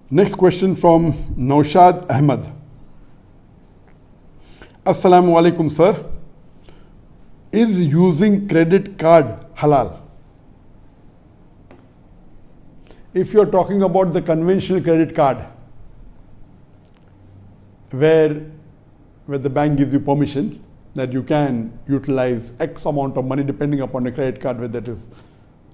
Next question from Naushad Ahmad. Assalamu alaikum, sir. Is using credit card halal? If you're talking about the conventional credit card, where the bank gives you permission that you can utilize X amount of money depending upon the credit card, whether it is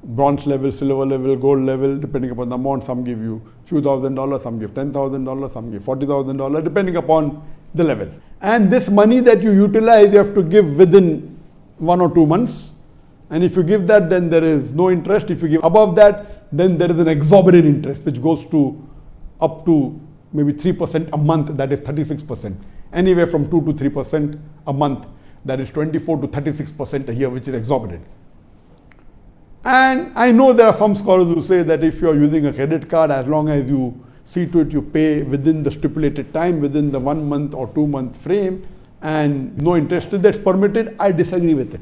bronze level, silver level, gold level, depending upon the amount. Some give you few $1,000s, some give $10,000, some give $40,000, depending upon the level. And this money that you utilize, you have to give within 1 or 2 months. And if you give that, then there is no interest. If you give above that, then there is an exorbitant interest which goes to up to maybe 3% a month, that is 36%. Anywhere from 2 to 3% a month, that is 24 to 36% a year, which is exorbitant. And I know there are some scholars who say that if you are using a credit card, as long as you see to it you pay within the stipulated time, within the 1 month or 2 month frame, and no interest, that's permitted. I disagree with it.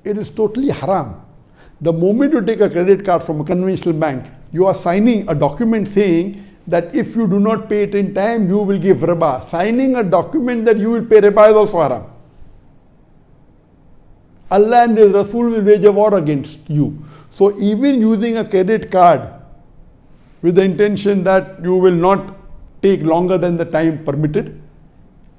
It is totally haram. The moment you take a credit card from a conventional bank, you are signing a document saying that if you do not pay it in time, you will give riba. Signing a document that you will pay riba is also haram. Allah and His Rasul will wage a war against you. So even using a credit card with the intention that you will not take longer than the time permitted,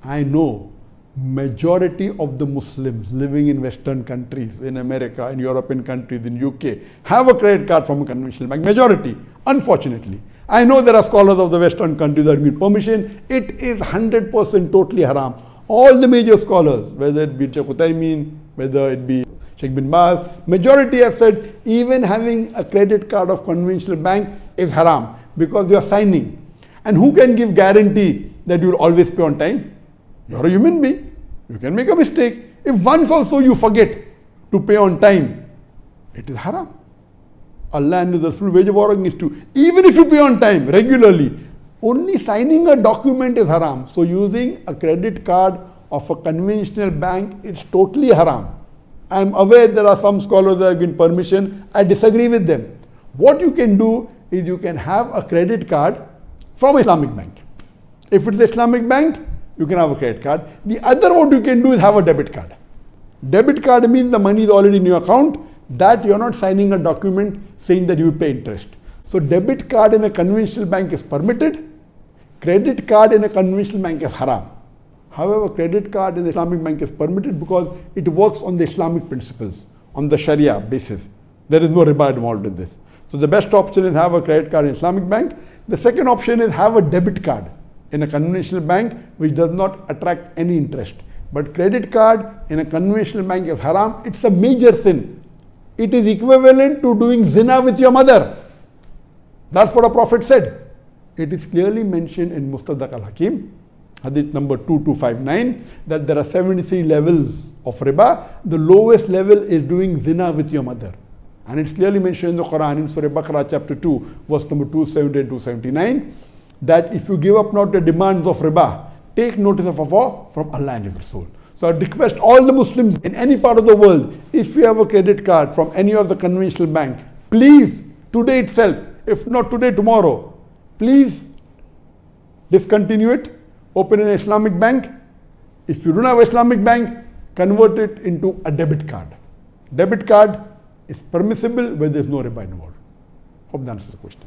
I know majority of the Muslims living in Western countries, in America, in European countries, in UK, have a credit card from a conventional bank. Majority, unfortunately. I know there are scholars of the Western countries that give permission. It is 100% totally haram. All the major scholars, whether it be Sheikh Uthaymeen, whether it be Sheikh bin Baz, majority have said even having a credit card of conventional bank is haram because you are signing. And who can give guarantee that you will always pay on time? You are a human being. You can make a mistake. If once also you forget to pay on time, it is haram. Allah and His Rasul wage a war against you. Even if you pay on time regularly, only signing a document is haram. So using a credit card of a conventional bank is totally haram. I am aware there are some scholars that have given permission. I disagree with them. What you can do is you can have a credit card from Islamic bank. If it's Islamic bank, you can have a credit card. The other what you can do is have a debit card. Debit card means the money is already in your account, that you are not signing a document saying that you pay interest. So debit card in a conventional bank is permitted. Credit card in a conventional bank is haram. However, credit card in the Islamic bank is permitted because it works on the Islamic principles, on the Sharia basis. There is no riba involved in this. So the best option is have a credit card in Islamic bank. The second option is have a debit card in a conventional bank which does not attract any interest. But credit card in a conventional bank is haram. It's a major sin. It is equivalent to doing zina with your mother. That's what the Prophet said. It is clearly mentioned in Mustadrak al-Hakim, hadith number 2259, that there are 73 levels of riba. The lowest level is doing zina with your mother. And it's clearly mentioned in the Quran, in Surah Baqarah chapter 2, verse number 270 and 279, that if you give up not the demands of riba, take notice of a war from Allah and His Rasul. So I request all the Muslims in any part of the world, if you have a credit card from any of the conventional bank, please, today itself, if not today, tomorrow, please discontinue it, open an Islamic bank. If you don't have an Islamic bank, convert it into a debit card. Debit card is permissible where there is no riba involved. Hope that answers the question.